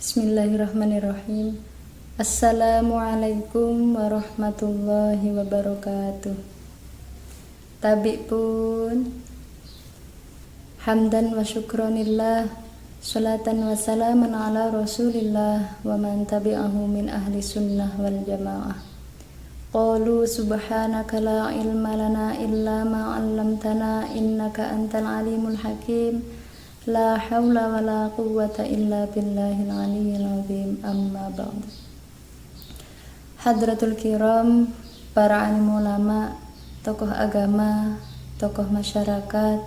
Bismillahirrahmanirrahim. Assalamualaikum warahmatullahi wabarakatuh. Tabi pun hamdan wa syukronillah, salatan wa salaman ala rasulillah wa man tabi'ahu min ahli sunnah wal jamaah. Qalu subhanaka la ilma lana illa ma 'allamtana innaka antal alimul hakim. La haula wa la quwwata illa billahil aliyyil azim. Amma ba'd. Hadratul kiram, para alim ulama, tokoh agama, tokoh masyarakat,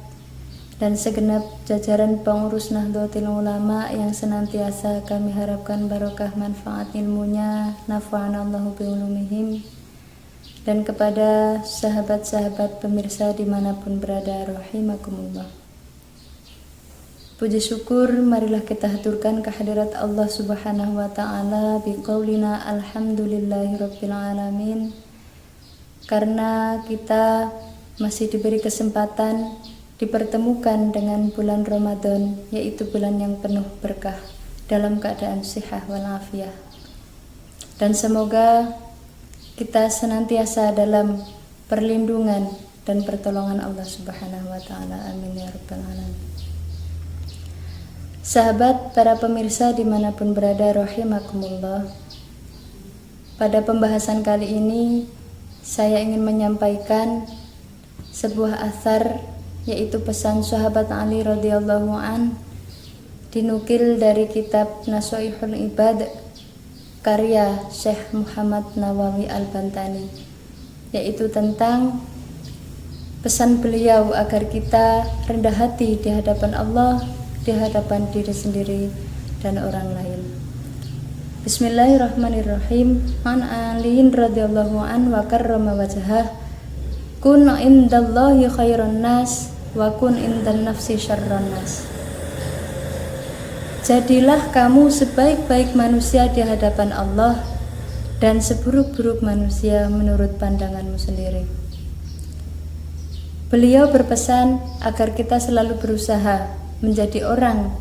dan segenap jajaran pengurus Nahdlatul Ulama yang senantiasa kami harapkan barokah manfaat ilmunya, nafa'anallahu bi'ulumihim, dan kepada sahabat-sahabat pemirsa dimanapun berada, rahimakumullah. Puji syukur marilah kita haturkan kehadirat Allah Subhanahu wa ta'ala biqaulina alhamdulillahirabbil alamin, karena kita masih diberi kesempatan dipertemukan dengan bulan Ramadan, yaitu bulan yang penuh berkah, dalam keadaan sihah walafiah. Dan semoga kita senantiasa dalam perlindungan dan pertolongan Allah Subhanahu wa ta'ala. Amin ya rabbal alamin. Sahabat, para pemirsa dimanapun berada, rahimakumullah. Pada pembahasan kali ini saya ingin menyampaikan sebuah athar, yaitu pesan sahabat Ali radhiyallahu an, dinukil dari kitab Nashaihul Ibad karya Syekh Muhammad Nawawi Al-Bantani, yaitu tentang pesan beliau agar kita rendah hati di hadapan Allah, di hadapan diri sendiri dan orang lain. Bismillahirrahmanirrahim. An aliin radhiyallahu an wa karrama wajhah, kun indallahi khairan nas wa kun indan nafsi syarran nas. Jadilah kamu sebaik-baik manusia di hadapan Allah dan seburuk-buruk manusia menurut pandanganmu sendiri. Beliau berpesan agar kita selalu berusaha menjadi orang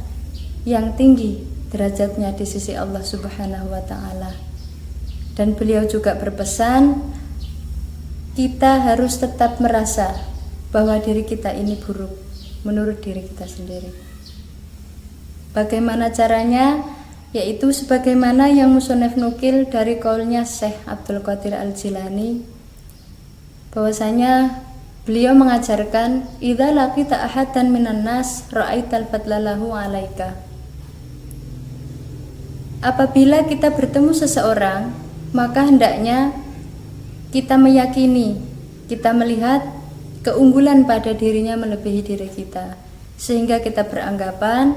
yang tinggi derajatnya di sisi Allah Subhanahu wa ta'ala. Dan beliau juga berpesan kita harus tetap merasa bahwa diri kita ini buruk menurut diri kita sendiri. Bagaimana caranya? Yaitu sebagaimana yang musonef nukil dari qaulnya Syekh Abdul Qadir Al-Jilani, bahwasanya beliau mengajarkan idza laqita ahadan minan nas ra'aital fadlalahu 'alaika. Apabila kita bertemu seseorang, maka hendaknya kita meyakini, kita melihat keunggulan pada dirinya melebihi diri kita, sehingga kita beranggapan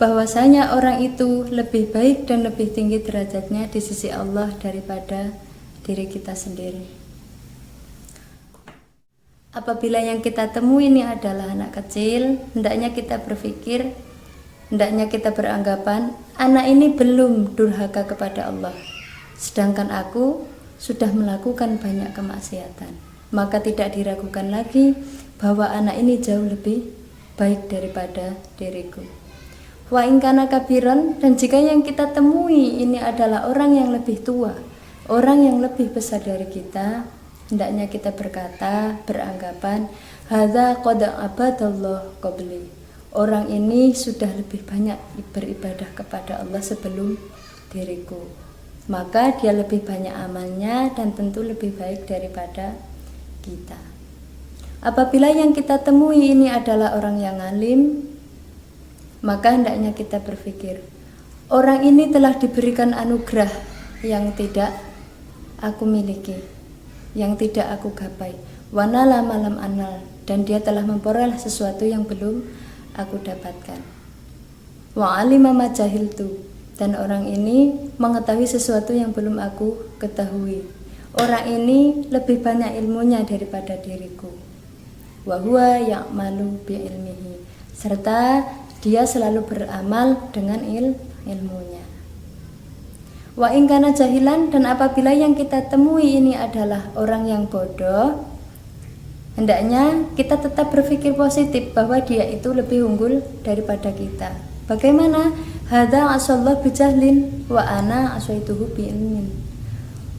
bahwasanya orang itu lebih baik dan lebih tinggi derajatnya di sisi Allah daripada diri kita sendiri. Apabila yang kita temui ini adalah anak kecil, hendaknya kita berpikir, hendaknya kita beranggapan, anak ini belum durhaka kepada Allah, sedangkan aku sudah melakukan banyak kemaksiatan. Maka tidak diragukan lagi bahwa anak ini jauh lebih baik daripada diriku. Wa in kana kabiran, dan jika yang kita temui ini adalah orang yang lebih tua, orang yang lebih besar dari kita, hendaknya kita berkata, beranggapan, hadza qad abadallah qabli. Orang ini sudah lebih banyak beribadah kepada Allah sebelum diriku. Maka dia lebih banyak amalnya dan tentu lebih baik daripada kita. Apabila yang kita temui ini adalah orang yang alim, maka hendaknya kita berpikir, orang ini telah diberikan anugerah yang tidak aku miliki, yang tidak aku gapai, wanala malam anal, dan dia telah memperoleh sesuatu yang belum aku dapatkan. Wa alima ma jahiltu, dan orang ini mengetahui sesuatu yang belum aku ketahui. Orang ini lebih banyak ilmunya daripada diriku. Wa huwa ya'malu bi ilmihi, serta dia selalu beramal dengan ilmunya. Wa in kana jahilan, dan apabila yang kita temui ini adalah orang yang bodoh, hendaknya kita tetap berpikir positif bahwa dia itu lebih unggul daripada kita, Bagaimana? Hadza asallahu bijahlin wa ana asaituhu biilmin.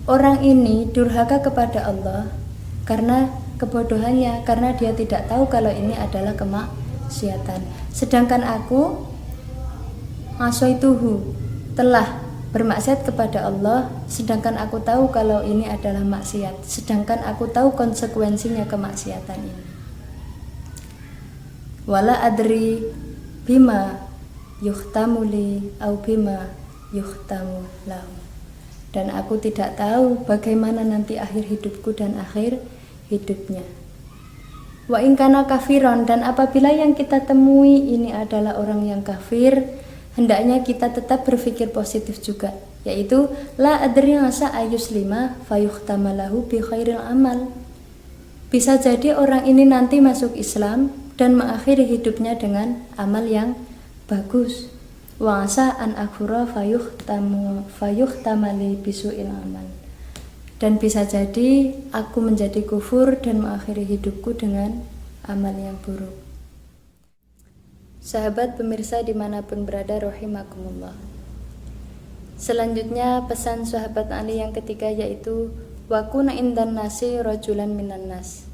Orang ini durhaka kepada Allah karena kebodohannya, karena dia tidak tahu kalau ini adalah kemaksiatan. Sedangkan aku asaituhu telah bermaksiat kepada Allah, sedangkan aku tahu kalau ini adalah maksiat, sedangkan aku tahu konsekuensinya kemaksiatan ini. Wala adri bima yuhtamu li au bima yuhtamu lahu. Dan aku tidak tahu bagaimana nanti akhir hidupku dan akhir hidupnya. Wa in kana kafiron, dan apabila yang kita temui ini adalah orang yang kafir, hendaknya kita tetap berpikir positif juga, yaitu la adri asa ayuslima fayuhtamalahu bi khairil amal. Bisa jadi orang ini nanti masuk Islam dan mengakhiri hidupnya dengan amal yang bagus. Wa asa an akhura fayuhtamali bisuil amal. Dan bisa jadi aku menjadi kufur dan mengakhiri hidupku dengan amal yang buruk. Sahabat pemirsa dimanapun berada, rahimakumullah. Selanjutnya pesan sahabat Ali yang ketiga, yaitu wakuna indan nasi rajulan minan nas.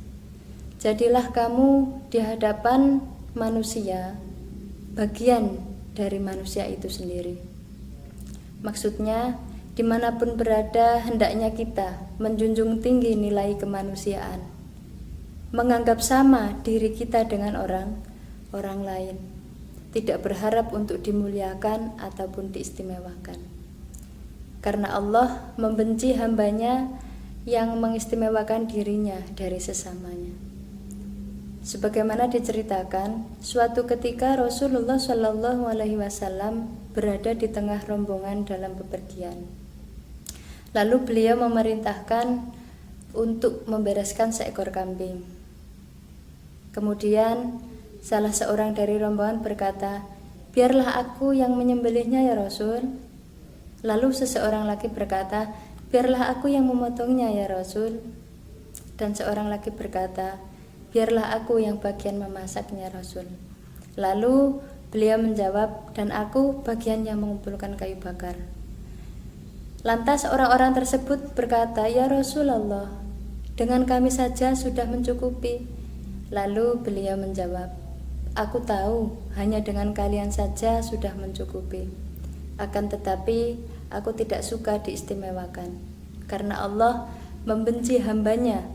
Jadilah kamu di hadapan manusia bagian dari manusia itu sendiri. Maksudnya dimanapun berada, hendaknya kita menjunjung tinggi nilai kemanusiaan, menganggap sama diri kita dengan orang lain, tidak berharap untuk dimuliakan ataupun diistimewakan. Karena Allah membenci hambanya yang mengistimewakan dirinya dari sesamanya. Sebagaimana diceritakan, suatu ketika Rasulullah Shallallahu Alaihi Wasallam berada di tengah rombongan dalam bepergian. Lalu beliau memerintahkan untuk membereskan seekor kambing. Kemudian salah seorang dari rombongan berkata, biarlah aku yang menyembelihnya ya Rasul. Lalu seseorang lagi berkata, biarlah aku yang memotongnya ya Rasul. Dan seorang lagi berkata, biarlah aku yang bagian memasaknya Rasul. Lalu beliau menjawab, dan aku bagian yang mengumpulkan kayu bakar. Lantas orang-orang tersebut berkata, ya Rasulullah, dengan kami saja sudah mencukupi. Lalu beliau menjawab, aku tahu hanya dengan kalian saja sudah mencukupi. Akan tetapi aku tidak suka diistimewakan, karena Allah membenci hambanya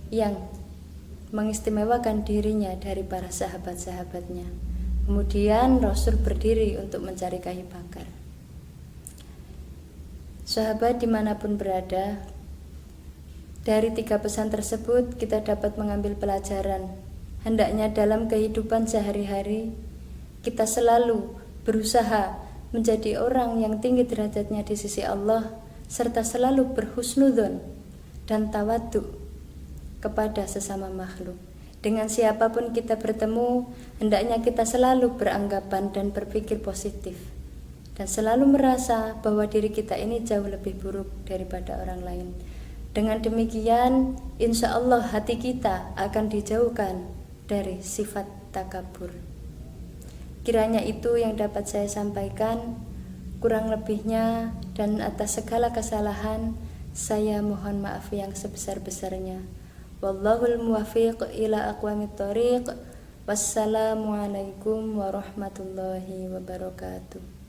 yang mengistimewakan dirinya dari para sahabat-sahabatnya. Kemudian Rasul berdiri untuk mencari kayu bakar. Sahabat dimanapun berada, dari 3 pesan tersebut kita dapat mengambil pelajaran. Hendaknya dalam kehidupan sehari-hari kita selalu berusaha menjadi orang yang tinggi derajatnya di sisi Allah, serta selalu berhusnudzon dan tawadhu kepada sesama makhluk. Dengan siapapun kita bertemu, hendaknya kita selalu beranggapan dan berpikir positif, dan selalu merasa bahwa diri kita ini jauh lebih buruk daripada orang lain. Dengan demikian, insya Allah hati kita akan dijauhkan dari sifat takabur. Kiranya itu yang dapat saya sampaikan. Kurang lebihnya dan atas segala kesalahan, saya mohon maaf yang sebesar-besarnya. Wallahul muwaffiq ila aqwamit thoriq. Wassalamualaikum warahmatullahi wabarakatuh.